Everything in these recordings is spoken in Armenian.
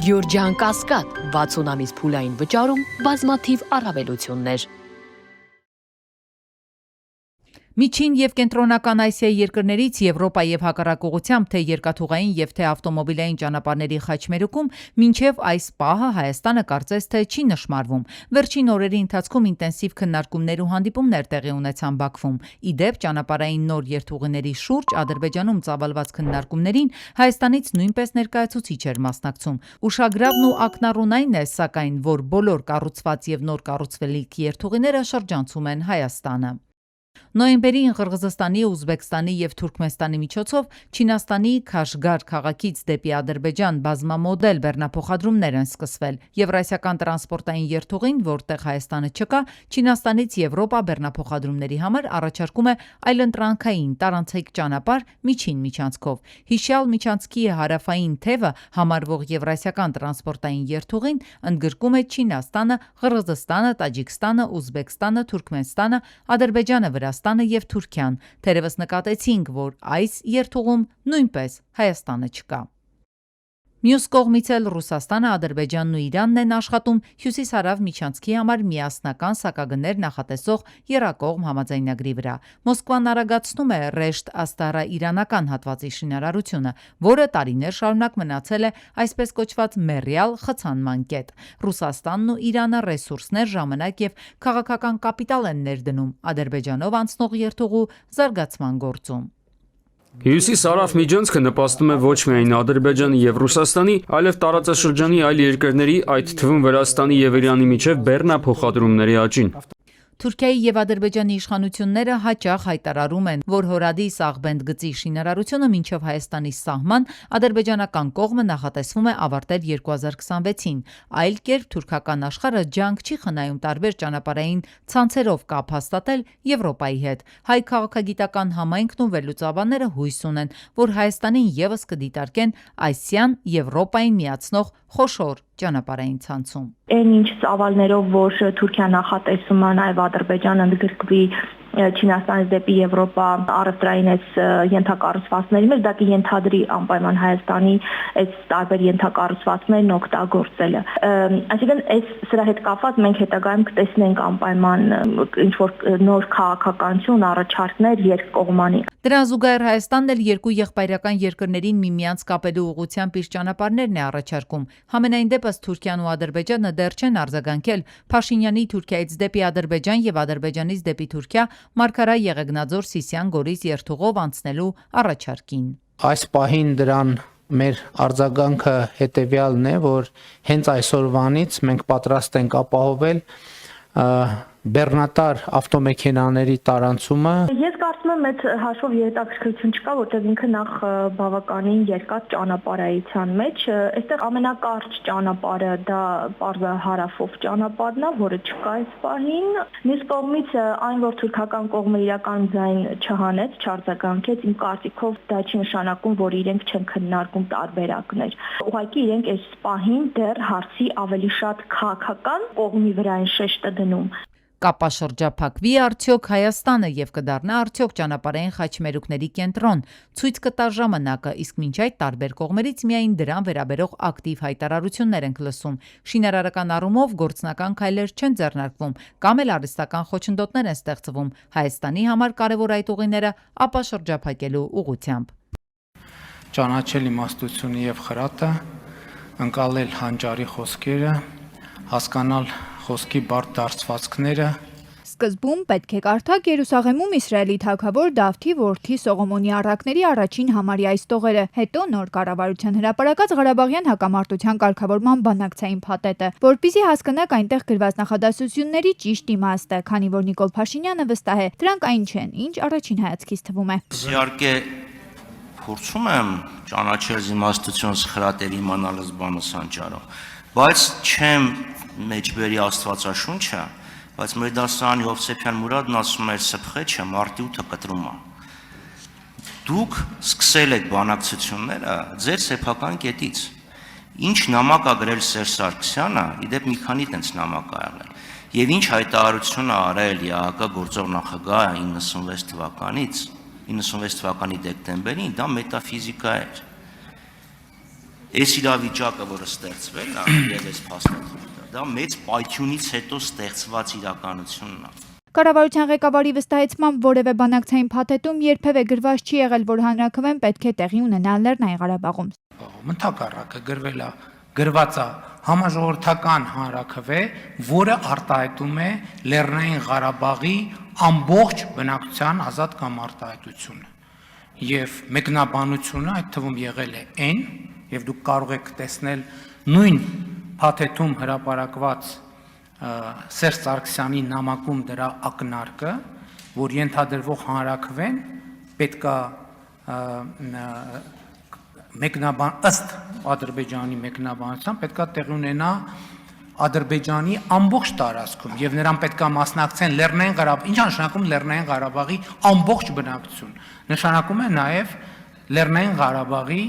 Գյորջյան Կասկադ 60 ամիս փուլային վճարում բազմաթիվ առավելություններ։ Միջին եւ կենտրոնական Ասիայի երկրներից Եվրոպա եւ հակառակ ուղղությամբ թե երկաթուղային եւ թե ավտոմոբիլային ճանապարհների խաչմերուկում մինչեւ այս պահը Հայաստանը կարծես թե չի նշмарվում։ Վերջին օրերի ընթացքում ինտենսիվ քննարկումներ ու հանդիպումներ տեղի ունեցան Բաքվում։ Ի դեպ ճանապարհային նոր երթուղիների շուրջ Ադրբեջանում ծավալված քննարկումներին Հայաստանից նույնպես ներկայացուցիչ էր մասնակցում։ Ուշագրավն ու ակնառուն այն է, սակայն, որ բոլոր կառուցված եւ նոր կառուցվելիք երթուղիները շրջանցում են Հայաստանը։ Նոյեմբերին Ղրղզստանի, Ուզբեկստանի եւ Թուրքմենստանի միջոցով Չինաստանի Քաշգար քաղաքից դեպի Ադրբեջան բազմամոդել բեռնափոխադրումներ են սկսվել։ Եվրասիական տրանսպորտային երթուղին, որտեղ Հայաստանը չկա, Չինաստանից Եվրոպա բեռնափոխադրումների համար առաջարկում է այլընտրանքային տարանցիկ ճանապարհ միջին միջանցքով։ Հիշյալ միջանցքի հարավային թևը համարվող Եվրասիական տրանսպորտային երթուղին ընդգրկում է Չինաստանը, Ղրղզստանը, Տաջիկստանը, Ուզբեկստանը, Թուրքմենստանը, Ադրբեջանը, Վրաստանը եւ Թուրքիան, թերևս նկատեցինք, որ այս երթուղում նույնպես Հայաստանը չկա։ Մյուս կողմից էլ Ռուսաստանը, Ադրբեջանն ու Իրանն են աշխատում հյուսիս-հարավ միջանցքի համար միասնական սակագներ նախատեսող եռակողմ համաձայնագրի վրա։ Մոսկվան արագացնում է Ռեշտ Աստարա իրանական հատվածի շինարարությունը, որը տարիներ շարունակ մնացել է այսպես կոչված մեռյալ խցանման կետ։ Ռուսաստանն ու Իրանը ռեսուրսներ, ժամանակ եւ քաղաքական կապիտալ են ներդնում Ադրբեջանով անցնող երթուղու զարգացման գործում։ Հյուսիս-հարավ միջանցքը նպաստում է ոչ միայն Ադրբեջանի եւ Ռուսաստանի, այլև տարածաշրջանի այլ երկրների, այդ թվում Վրաստանի եւ Իրանի միջև բեռնափոխադրումների աճին։ Թուրքիայի եւ Ադրբեջանի իշխանությունները հաճախ հայտարարում են, որ Հորադիս Աղբենդ գծի շինարարությունը մինչև Հայաստանի սահման ադրբեջանական կողմը նախատեսվում է ավարտել 2026-ին։ Այլ կերպ թուրքական աշխարհը ջանք չի խնայում տարբեր ճանապարհային ցանցերով կապ հաստատել Եվրոպայի հետ։ Հայ քաղաքագիտական համայնքն ու վերլուծաբանները հույս ունեն, որ Հայաստանին եւս կդիտարկեն Ասիան Եվրոպային միացնող խոշոր ճանապարհային ցանցում։ Այն ինչ ծավալներով, որ Թուրքիան նախատեսում է, նաև Ադրբեջանը ընդգրկվի Չինաստանից դեպի Եվրոպա առևտրային այս ենթակառուցվածքների մեջ, դա կենթադրի անպայման Հայաստանի այս տարբեր ենթակառուցվածքներն օգտագործելը։ Այսինքն այս սրա հետ կապված մենք հետագայում կտեսնենք անպայման ինչ որ նոր քաղաքականություն, առաջարկներ երկկողմանի։ Դրան զուգահեռ Հայաստանն էլ երկու եղբայրական երկրներին միմյանց կապելու ուղղությամբ իր ճանապարհներն է առաջարկում։ Համենայն դեպս Թուրքիան ու Ադրբեջանը դեռ չեն արձագանքել Փաշինյանի Թուրքիայից դեպի Ադրբեջան եւ Ադրբեջանից դեպի Թուրքիա Մարգարա Եղեգնաձոր Սիսիան Գորիս երթուղով անցնելու առաջարկին։ Այս պահին դրան մեր արձագանքը հետեւյալն է, որ հենց այսօրվանից մենք պատրաստ ենք ապահովել բեռնատար ավտոմեքենաների տարանցումը։ Ես կարծում եմ այդ հաշվով հետաքրքրություն չկա, որտեղ ինքը նախ բավականին երկար ճանապարհայցյան մեջ, այստեղ ամենակարճ ճանապարհը դա պարզա հարավով ճանապարհն է, որը չկա այս պահին։ Մյուս կողմից այն, որ թուրքական կողմը իրական ձայն չհանեց, չարձագանքեց, իմ կարծիքով դա չի նշանակում, որ իրենք չեն քննարկում տարբերակներ։ Ուղղակի իրենք այս պահին դեռ հարցի ավելի շատ քաղաքական կողմի վրա են շեշտը դնում։ Կապաշրջափակվի արդյոք Հայաստանը եւ կդառնա արդյոք ճանապարհային խաչմերուկների կենտրոն, ցույց կտա ժամանակը, իսկ մինչ այդ տարբեր կողմերից միայն դրան վերաբերող ակտիվ հայտարարություններ ենք լսում։ Շինարարական առումով գործնական քայլեր չեն ձեռնարկվում, կամ էլ արհեստական խոչընդոտներ են ստեղծվում Հայաստանի համար կարևոր այդ ուղիները ապաշրջափակելու ուղղությամբ։ Ճանաչել իմաստությունը եւ խրատը, ընկալել հանճարի խոսքերը, հասկանալ խոսքի բարդ դարձվածքները։ Սկզբում պետք է կարդաք Երուսաղեմում Իսրայելի թագավոր Դավթի որդի Սողոմոնի առակների առաջին համարյա ստողերը, հետո նոր կառավարության հրապարակած Ղարաբաղյան հակամարտության կարգավորման բանակցային փաթեթը, որպեսզի հասկանաք այնտեղ գրված նախադասությունների ճիշտ իմաստը, քանի որ Նիկոլ Փաշինյանը վստահ է, դրանք այն չեն, ինչ առաջին հայացքից թվում է։ Իհարկե փորձում եմ ճանաչել իմաստությունս խրատերի իմանալս բանս հանճարով, բայց չեմ մեջբերի Աստվածաշունչը, բայց մեր դասարանի Հովսեփյան Մուրադն ասում էր սփխեչը մարտի 8-ը կտրում է։ Դուք սկսել եք բանակցությունները ձեր սեփական կետից։ Ինչ նամակ ա գրել Սերժ Սարգսյանը, իդեպ մի քանի տենց նամակ ա եղել։ Եվ ինչ հայտարարություն ա արել ՀԱԿ գործող նախագահը 96 թվականի դեկտեմբերին, դա մետաֆիզիկա էր։ Այս իրավիճակը, որը ստեղծվել է եւ այս փաստաթղթը, դա մեծ պայթյունից հետո ստեղծված իրականությունն է։ Կառավարության ղեկավարի վստահեցմամբ որևէ բանակցային փաթեթում երբևէ գրված չի եղել, որ հանրաքվեն պետք է տեղի ունենալ Լեռնային Ղարաբաղում։ Ընդհակառակը գրված է համաժողովրդական հանրաքվե, որը արտահայտում է Լեռնային Ղարաբաղի ամբողջ բնակչության ազատ կամ արտահայտությունը։ Եվ մեկնաբանությունը այդ թվում եղել է N, եւ դուք կարող եք տեսնել նույն փաթեթում հրապարակված Սերժ Սարգսյանի նամակում դրա ակնարկը, որ ենթադրվող հանրաքվեն պետքա ըստ Ադրբեջանի մեկնաբանության պետքա տեղի ունենա Ադրբեջանի ամբողջ տարածքում եւ նրան պետքա մասնակցեն Լեռնային Ղարաբաղ, ինչ նշանակում Լեռնային Ղարաբաղի ամբողջ բնակչություն, նշանակում է նաեւ Լեռնային Ղարաբաղի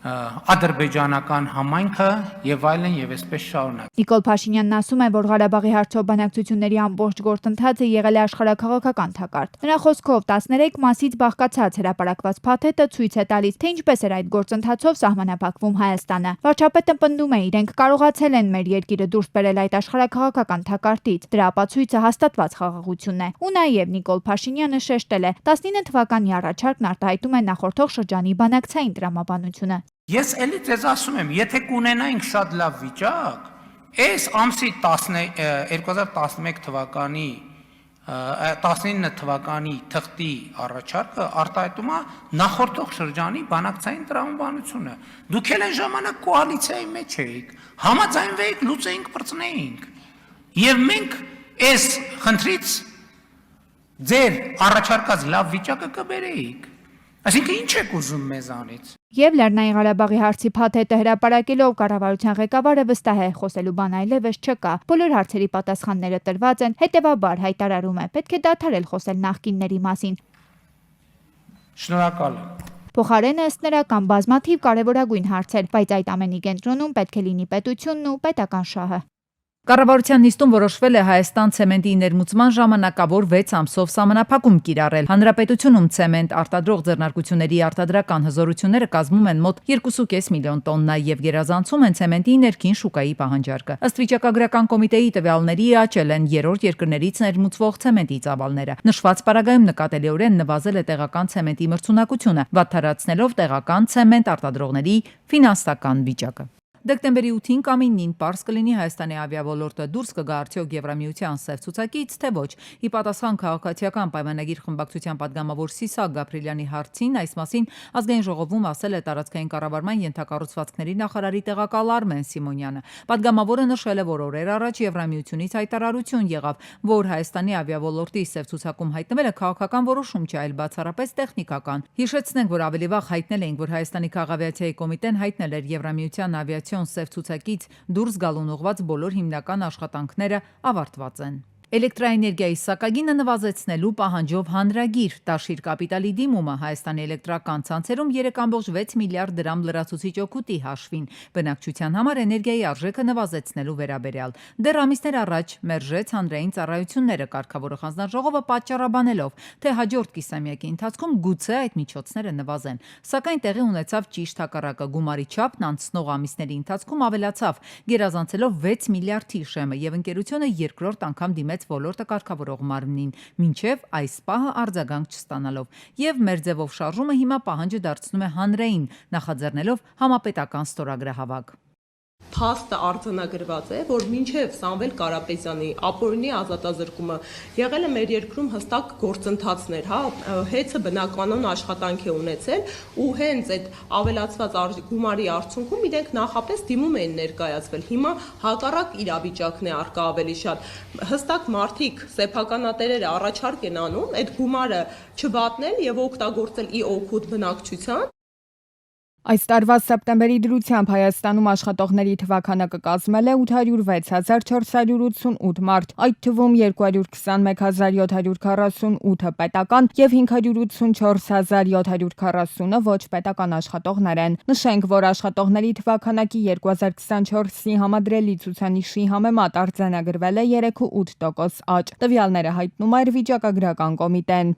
ադրբեջանական համայնքը եւ այլն եւ այսպես շարունակ։ Նիկոլ Փաշինյանն ասում է, որ Ղարաբաղի հարցով բանակցությունների ամբողջ գործընթացը եղել է աշխարհաքաղաքական թակարդ։ Նրա խոսքով 13 մասից բաղկացած հրապարակված փաթեթը ցույց է տալիս, թե ինչպես էր այդ գործընթացով սահմանափակվում Հայաստանը։ Վարչապետը պնդում է, իրենք կարողացել են մեր երկիրը դուրս բերել այդ աշխարհաքաղաքական թակարդից։ Դրա ապացույցը հաստատված խաղաղությունն է։ Ու նաեւ Նիկոլ Փաշինյանը շեշտել է, 19 թվականի առաջարկն արտահայտում է նախորդող շրջանի բանակցային տրամաբանությունը։ Ես էլի ձեզ ասում եմ, եթե կունենայինք շատ լավ վիճակ, այս ամսի 2011 թվականի 19 թվականի թղթի առաջարկը արտահայտում է նախորդող շրջանի բանակցային տրամաբանությունը։ Դուք էլ այն ժամանակ կոալիցիայի մեջ էիք, համաձայնվեիք, լուծեինք, բրծնեինք։ Եվ մենք այս խնդրից ձեր առաջարկած լավ վիճակը կբերեիք։ Այսինքն ինչ եք ուզում մեզանից։ Եվ Լեռնային Ղարաբաղի հարցի փաթեթը հրապարակելով կառավարության ղեկավարը վստահ է, խոսելու բան այլևս չկա։ Բոլոր հարցերի պատասխանները տրված են, հետևաբար հայտարարում է, պետք է դադարել խոսել նախկինների մասին։ Շնորհակալ եմ։ Փոխարենը ըստ նրա կան բազմաթիվ կարևորագույն հարցեր, բայց այդ ամենի կենտրոնում պետք է լինի պետությունն ու պետական շահը։ Կառավարության նիստում որոշվել է Հայաստան ցեմենտի ներմուծման ժամանակավոր 6 ամսով սահմանափակում կիրառել։ Հանրապետությունում ցեմենտ արտադրող ձեռնարկությունների արտադրական հզորությունները կազմում են մոտ 2.5 միլիոն տոննա եւ գերազանցում են ցեմենտի ներքին շուկայի պահանջարկը։ Ըստ վիճակագրական կոմիտեի տվյալների աճել են երրորդ երկրներից ներմուծվող ցեմենտի ծավալները։ Նշված պարագայում նկատելիորեն նվազել է տեղական ցեմենտի մրցունակությունը, վատթարացնելով տեղական ցեմենտ արտադրողների ֆինանսական վիճակը։ Դեկտեմբերի 8-ին կամ 9-ին պարզ կլինի Հայաստանի ավիավոլորտը դուրս կգա արդյոք Եվրամիության սև ցուցակից, թե ոչ։ Ի պատասխան քաղաքացիական պայմանագիր խմբակցության падգամավոր Սիսակ Գաբրիելյանի հարցին այս մասին ազգային ժողովում ասել է տարածքային կառավարման ենթակառուցվածքների նախարարի տեղակալ Արմեն Սիմոնյանը։ Падգամավորը նշել է, որ օրեր առաջ Եվրամիությունից հայտարարություն եղավ, որ Հայաստանի ավիավոլորտի սև ցուցակում հայտնվելը քաղաքական որոշում չէ, այլ բացառապես տեխնիկական։ Հիշեցնենք, որ ավելի վաղ հայտնել էին, որ Հայաստանի քաղաքավիացիայի կոմիտեն հայտնել էր Եվրամիության ավիացիոն սև ցուցակից դուրս գալուն ուղղված բոլոր հիմնական աշխատանքները ավարտված են։ Էլեկտրաէներգիայի սակագինը նվազեցնելու պահանջով հանրագիր Տաշիր կապիտալի դիմումը Հայաստանի էլեկտրական ցանցերում 3.6 միլիարդ դրամ լրացուցիչ օգուտի հաշվին բնակչության համար էներգիայի արժեքը նվազեցնելու վերաբերյալ։ Դեռ ամիսներ առաջ մերժեց հանրային ծառայությունները կարգավորող հանձնաժողովը պատճառաբանելով, թե հաջորդ կիսամյակի ընթացքում գուցե այդ միջոցները նվազեն։ Սակայն տեղի ունեցավ ճիշտ հակառակը, գումարի չափն անցնող ամիսների ընթացքում ավելացավ, գերազանցելով 6 միլիարդի շեմը եւ ընկերությունը երկրորդ անգամ դիմեց ոլորտը կարգավորող մարմնին, մինչև այս պահը արձագանք չստանալով։ Եվ մեր ձևով շարժումը հիմա պահանջը դարձնում է հանրային, նախաձեռնելով համապետական ստորագրահավաք։ Փաստը արձանագրված է, որ մինչև Սամվել Կարապետյանի ապօրինի ազատազրկումը եղել է մեր երկրում հստակ գործընթացներ, հա, հեծը բնականon աշխատանք է ունեցել ու հենց այդ ավելացված գումարի արդյունքում իրենք նախապես դիմում էին ներկայացվել։ Հիմա հակառակ իրավիճակն է առկա ավելի շատ։ Հստակ մարդիկ, սեփականատերերը առաջարկ են անում այդ գումարը չվատնել եւ օգտագործել ի օգուտ բնակչության։ Այս տարվա սեպտեմբերի դրությամբ Հայաստանում աշխատողների թվականը կկազմել է 806,488 մարդ, այդ թվում 221,748-ը պետական եւ 584,740-ը ոչ պետական աշխատողներ են։ Նշենք, որ աշխատողների թվականակի 2024-ի համադրելի ցուցանիշի համեմատ արձանագրվել է 3.8% աճ։ Տվյալները հայտնում է վիճակագրական կոմիտեն։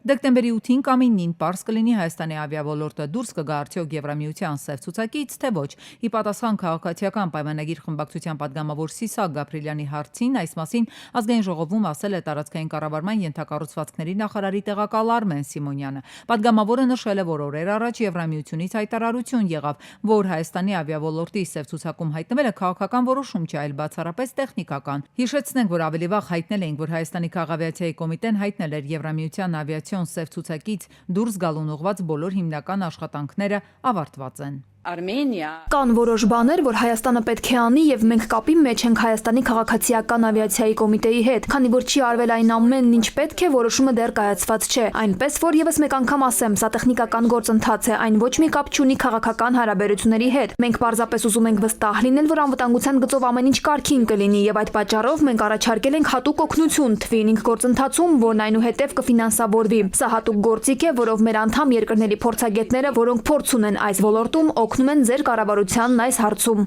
Դեկտեմբերի 8-ին կամ 9-ին պարզ կլինի Հայաստանի ավիաոլորտը դուրս կգա արդյոք Եվրամիության սև ցուցակից, թե ոչ։ Ի պատասխան քաղաքացիական պայմանագիր խմբակցության պատգամավոր Սիսակ Գաբրիելյանի հարցին այս մասին Ազգային ժողովում ասել է տարածքային կառավարման ենթակառուցվածքների նախարարի տեղակալ Արմեն Սիմոնյանը։ Պատգամավորը նշել է, որ օրեր առաջ Եվրամիությունից հայտարարություն եղավ, որ Հայաստանի ավիաոլորտի սև ցուցակում հայտնվելը քաղաքական որոշում չէ, այլ բացառապես տեխնիկական։ Հիշեցնենք, որ ավելի վաղ հայտնել էինք, որ Հայաստանի քաղաքավիացիայի կոմիտեն հայտնել էր Եվրամիության ավիացիոն սև ցուցակից դուրս գալուն ուղղված բոլոր հիմնական աշխատանքները ավարտված են։ Կան որոշ բաներ, որ Հայաստանը պետք է անի, եւ մենք կապի մեջ ենք Հայաստանի քաղաքացիական ավիացիայի կոմիտեի հետ, քանի որ չի արվել այն ամենն, ինչ պետք է, որոշումը դեռ կայացված չէ։ Այնպես որ եւս մեկ անգամ ասեմ, սա տեխնիկական գործընթաց է, այն ոչ մի կապ չունի քաղաքական հարաբերությունների հետ։ Մենք պարզապես ուզում ենք վստահ լինել, որ անվտանգության գծով ամեն ինչ կարգին կլինի, եւ այդ պատճառով մենք առաջարկել ենք հատուկ օգնություն Twinning գործընթացում, որն այնուհետև կֆինանսավորվի։ Սա հատուկ գործիք է, որով մեր անդամ երկրների փորձագետները, որոնք փորձ ունեն այս ոլորտում, օգնում են ձեր կառավարությանն այս հարցում։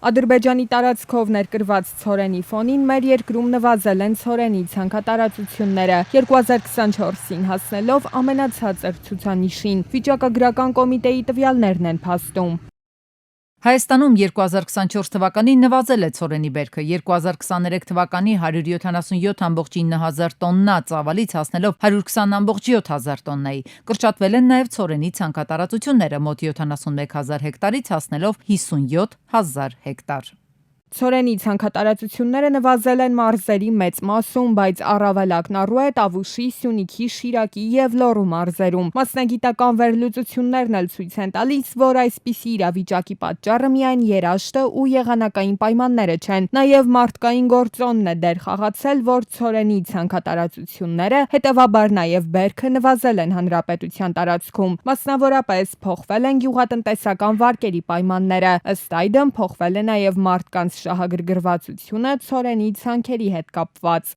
Ադրբեջանի տարածքով ներկրված ցորենի ֆոնին մեր երկրում նվազել են ցորենի ցանքատարածությունները 2024-ին հասնելով ամենացածր ցուցանիշին։ Վիճակագրական կոմիտեի տվյալներն են փաստում։ Հայաստանում 2024 թվականին նվազել է ցորենի բերքը 2023 թվականի 177.9 հազար տոննա ծավալից հասնելով 120.7 հազար տոննայի։ Կրճատվել են նաև ցորենի ցանքատարածությունները մոտ 71 հազար հեկտարից հասնելով 57 հազար հեկտար։ Ցորենի ցանքատարածությունները նվազել են մարզերի մեծ մասում, բայց առավել ակնառու է Տավուշի, Սյունիքի, Շիրակի եւ Լոռու մարզերում։ Մասնագիտական վերլուծություններն էլ ցույց են տալիս, որ այսպիսի իրավիճակի պատճառը միայն երաշտը ու եղանակային պայմանները չեն, նաեւ մարդկային գործոնն է դեր խաղացել, որ ցորենի ցանքատարածությունները, հետեւաբար նաեւ բերքը նվազել են հանրապետության տարածքում։ Մասնավորապես փոխվել են գյուղատնտեսական վարկերի պայմանները, ըստ այդմ փոխվել է նաեւ մարդկանց շահագրգռվածությունը ցորենի ցանքերի հետ կապված։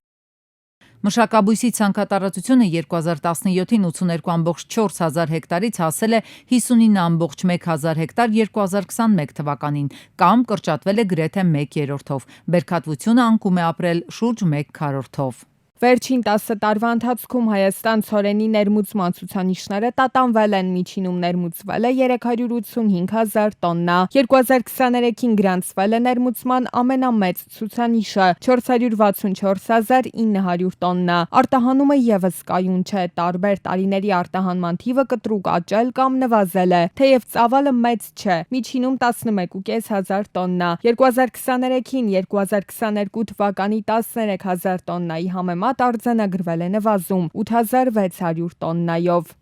Մշակաբույսի ցանքատարածությունը 2017-ին 82.4 հազար հեկտարից հասել է 59.1 հազար հեկտար 2021 թվականին, կամ կրճատվել է գրեթե 1/3-ով։ Բերքատվությունը անկում է ապրել շուրջ 1/4-ով։ Վերջին 10 տարվա ընթացքում Հայաստան ցորենի ներմուծման ցուցանիշները տատանվել են, միջինում ներմուծվել է 385 հազար տոննա։ 2023-ին գրանցվել է ներմուծման ամենամեծ ցուցանիշը 464.900 տոննա։ Արտահանումը եւս կայուն չէ, տարբեր տարիների արտահանման թիվը կտրուկ աճել կամ նվազել է, թեև ծավալը մեծ չէ, միջինում 11.5 հազար տոննա։ 2023-ին 2022 թվականի 13 հազար տոննայի համեմատ արձանագրվել է նվազում 8600 տոննայով։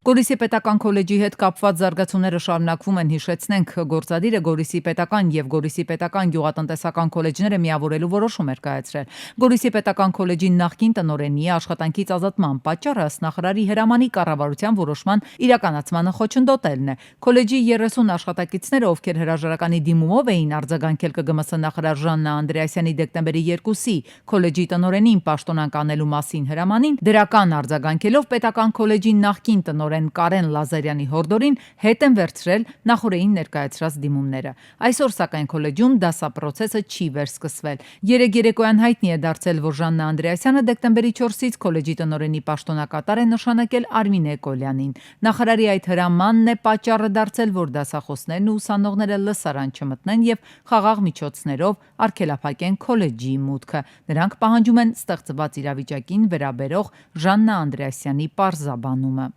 Գորիսի պետական քոլեջի հետ կապված զարգացումները շարունակվում են, հիշեցնենք, գործադիրը Գորիսի պետական եւ Գորիսի պետական գյուղատնտեսական քոլեջները միավորելու որոշում էր կայացրել։ Գորիսի պետական քոլեջի նախկին տնօրենի աշխատանքից ազատման պատճառը ըստ նախարարի հրամանի կառավարության որոշման իրականացմանը խոչընդոտելն է։ Քոլեջի 30 աշխատակիցները, ովքեր հրաժարականի դիմումով էին արձագանքել ԿԳՄՍ նախարար Ժաննա Անդրեասյանի դեկտեմբերի 2-ի քոլեջի տնօրենին պաշտոնանկ անելու մասին հրամանին, դրական արձագանքելով պետական քոլեջի նախկին տնօրեն Կարեն Լազարյանի հորդորին հետ են վերցրել նախորդին ներկայացրած դիմումները։ Այսօր սակայն քոլեջում դասապրոցեսը չի վերսկսվել։ Երեկոյան հայտնի է դարձել, որ Ժաննա Անդրեասյանը դեկտեմբերի 4-ից քոլեջի տնօրենի պաշտոնակատար է նշանակել Արմինե Կոլյանին։ Նախարարի այդ հրամանն է պատճառը դարձել, որ դասախոսներն ու ուսանողները լսարան չմտնեն եւ խաղաղ միջոցներով արգելափակեն քոլեջի մուտքը։ Նրանք պահանջում են ստեղծված իրավիճակին վերաբերող Ժաննա Անդրեասյանի պարզաբանումը։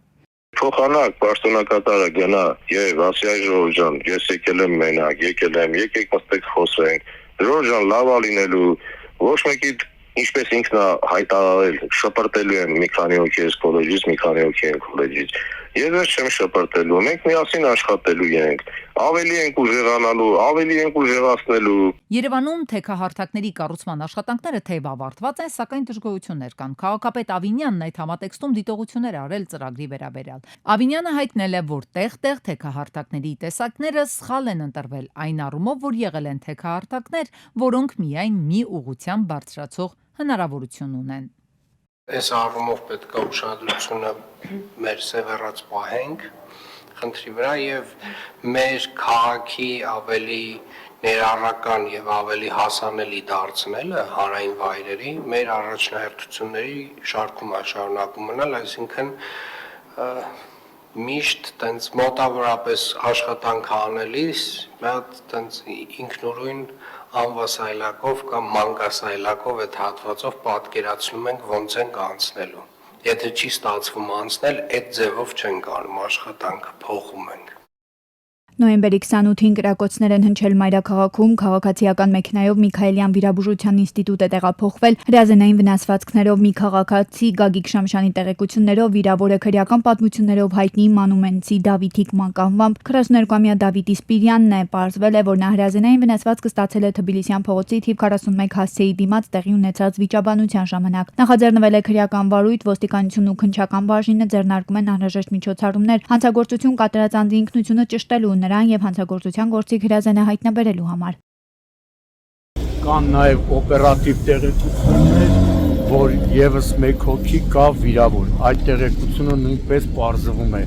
Փոխանակ պաշտոնակատարը գնա եւ ասի այ Ժորժ ջան, ես եկել եմ մենակ, եկեք նստեք խոսենք։ Ժորժ ջան, լավ է լինելու, ոչ մեկի ինչպես ինքն է հայտարարել, շպրտելու են մի քանի հոգի էս քոլեջից, մի քանի հոգի են քոլեջից։ Ես չեմ շպրտելու, մենք միասին աշխատելու ենք, ավելի ենք ուժեղանալու, ավելի ենք ուժեղացնելու։ Երևանում թեքահարթակների կառուցման աշխատանքները թեև ավարտված են, սակայն դժգոհություններ կան։ Քաղաքապետ Ավինյանն այդ համատեքստում դիտողություններ արել ծրագրի վերաբերյալ։ Ավինյանը հայտնել է, որ տեղ-տեղ թեքահարթակների տեսակները սխալ են ընտրվել, այն առումով, որ եղել են թեքահարթակներ, որոնք միայն մի ուղղությամբ բարձրացող հնարավորություն ունեն։ Այս առումով պետք է ուշադրությունը մեր սևեռած պահենք, խնդրի վրա եւ մեր քաղաքի ավելի ներառական եւ ավելի հասանելի դարձնելը հանրային վայրերի մեր առաջնահերթությունների շարքում շարունակում մնալ, այսինքն միշտ տենց մոտավորապես աշխատանք անելիս մի հատ տենց ինքնուրույն անվասայլակով կամ մանկասայլակով այդ հատվածով պատկերացնում ենք ոնց ենք անցնելու։ Եթե չի ստացվում անցնել, այդ ձևով չենք անում աշխատանքը, փոխում ենք։ Նոյեմբերի 28-ին կրակոցներ են հնչել Մայրաքաղաքում, քաղաքացիական մեքենայով Միքայելյան վիրաբուժության ինստիտուտ է տեղափոխվել, հրազենային վնասվածքներով մի քաղաքացի Գագիկ Շամշյանի տեղեկություններով վիրավորը քրեական պատմություններով հայտնի մանումենցի Դավիթ Հիկման կանվամբ 42-ամյա Դավիթ Իսպիրյանն է, պարզվել է, որ նա հրազենային վնասվածքը ստացել է Թբիլիսյան փողոցի թիվ 41 հասցեի դիմաց տեղի ունեցած վիճաբանության ժամանակ։ Նախաձեռնվել է քրեական վարույթ, ոստիկանությունն ու քննչական բաժինը ձեռնարկում են անհրաժեշտ միջոցառումներ հանցագործություն կատարած անձի ինքնությունը ճշտելու նրան եւ հանցագործության գործիք հրազենը հայտնաբերելու համար։ Կան նաեւ օպերատիվ տեղեկություններ, որ եւս մեկ հոգի կա վիրավոր։ Այդ տեղեկությունը նույնպես պարզվում է։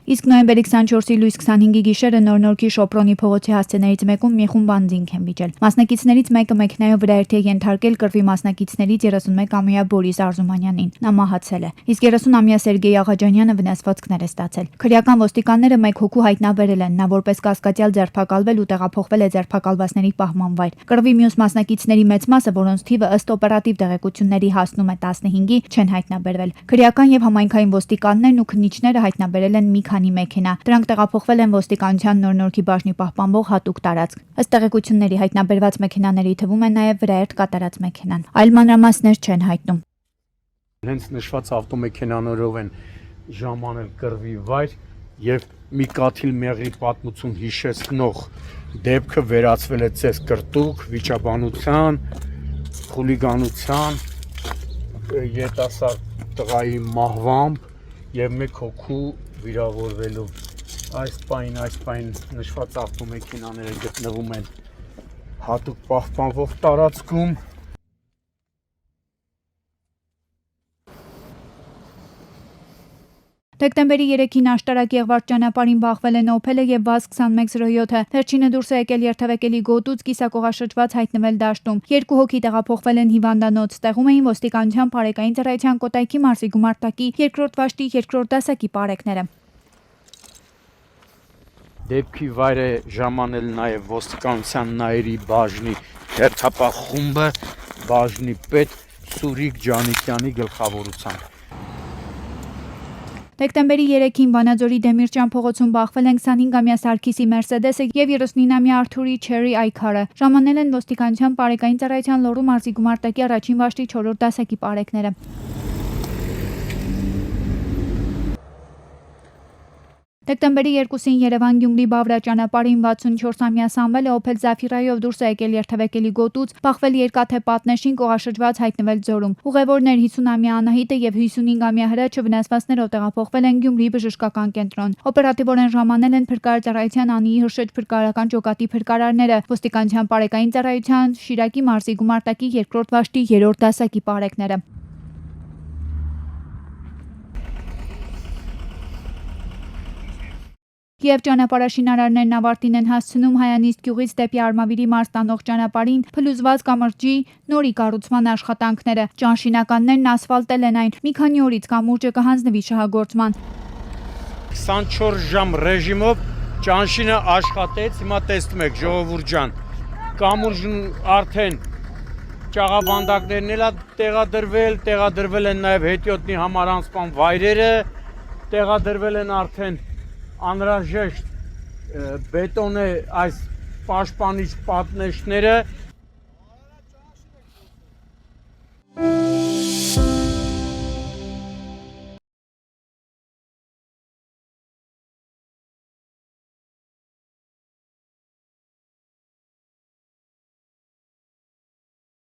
Իսկ նոյեմբերի 24-ի լույս 25-ի գիշերը Նոր-Նորքի Շոպրոնի փողոցի հասցեներից մեկում մի խումբ անձինք են վիճել։ Մասնակիցներից մեկը մեքենայով վրայերթի է ենթարկել կռվի մասնակիցներից 31-ամյա Բորիս Արզումանյանին։ Նա մահացել է։ Իսկ 30-ամյա Սերգեյ Աղաջանյանը վնասվածքներ է ստացել։ Քրեական ոստիկանները մեկ հոգու հայտնաբերել են։ Նա որպես կասկածյալ ձերբակալվել ու տեղափոխվել է ձերբակալվածների պահման վայր։ Կռվի մյուս մասնակիցների մեծ մասը, որոնց թիվը ըստ օպերատիվ տեղեկությունների հասնում է 15-ի, չեն հայտնաբերվել։ Քրեական եւ համայնքային ոստիկաններն ու քննիչները հայտնաբերել են մի քանի մեքենա։ Դրանք տեղափոխվել են ոստիկանության Նոր-Նորքի բաժնի պահպանվող հատուկ տարածք։ Ըստ տեղեկությունների հայտնաբերված մեքենաների թվում է նաև վրայերթ կատարած մեքենան։ Այլ մանրամասներ չեն հայտնում։ Հենց նշված ավտոմեքենաներով են ժամանել կռվի վայր եւ մի կաթիլ մեղրի պատմություն հիշեցնող դեպքը վերածվել է ցես կրտուկ, վիճաբանության, խուլիգանության, երիտասարդ տղայի մահվամբ եւ մեկ հոգու վիրավորվելով։ Այս պայն նշված ավտոմեքենաները գտնվում են հատուկ պահպանվող տարածքում։ Դեկտեմբերի 3-ին աշտարակ Եղվարդ ճանապարհին բախվել են Opel-ը եւ Vaz 2107-ը։ Վերջինը դուրս է եկել երթևեկելի գոտուց կիսակողաշրջված հայտնվել դաշտում։ Երկու հոգի տեղափոխվել են հիվանդանոց։ Տեղում էին ոստիկանության բարեկային ծառայության Կոտայքի մարզի գումարտակի 2-րդ վաշտի 2-րդ դասակի պարեկները։ Դեպքի վայր է ժամանել նաեւ ոստիկանության նայերի բաժնի հերթապահ խումբը, բաժնի պետ Սուրիկ Ջանիկյանի գլխավորությամբ։ Դեկտեմբերի 3-ին Վանաձորի Դեմիրճյան փողոցում բախվել են 25-ամյա Սարգիսի Մերսեդեսը եւ 39-ամյա Արթուրի Cherry Icar-ը։ Ժամանել են ոստիկանության բարեկային ծառայության Լոռու մարզի գումարտակի առաջին վաշտի 4-րդ դասակի պարեկները։ Դեկտեմբերի 2-ին Երևան-Գյումրի Բավրա ճանապարհին 64-ամյա Սամվելը Opel Zafira-ով դուրս է եկել երթևեկելի գոտուց, բախվել երկաթե պատնեշին կողաշրջված հայտնվել ձորում։ Ուղևորներ 50-ամյա Անահիտը եւ 55-ամյա Հրաչը վնասվածքներով տեղափոխվել են Գյումրի բժշկական կենտրոն։ Օպերատիվորեն ժամանել են փրկարար ծառայության Անիի Հրշեջ փրկարարական ջոկատի փրկարարները, ոստիկանության բարեկային ծառայության Շիրակի մարզի գումարտակի 2-րդ վաշտի 3-րդ դասակի պարեկները։ Եվ ճանապարհաշինարարներն ավարտին են հասցնում Հայանիստ գյուղից դեպի Արմավիրի մարզ տանող ճանապարհին փլուզված կամրջի նորի կառուցման աշխատանքները։ Ճանշինականներն ասֆալտել են այն։ Մի քանի օրից կամուրջը կհանձնվի շահագործման։ 24 ժամ ռեժիմով ճանշինը աշխատեց, հիմա տեսնում եք ժողովուրդ ջան։ Կամուրջն արդեն ճաղավանդակներն էլ տեղադրվել են նաև հետիոտնի համար անցման վայրերը, տեղադրվել են արդեն անհրաժեշտ բետոնե այս պաշտպանիչ պատնեշները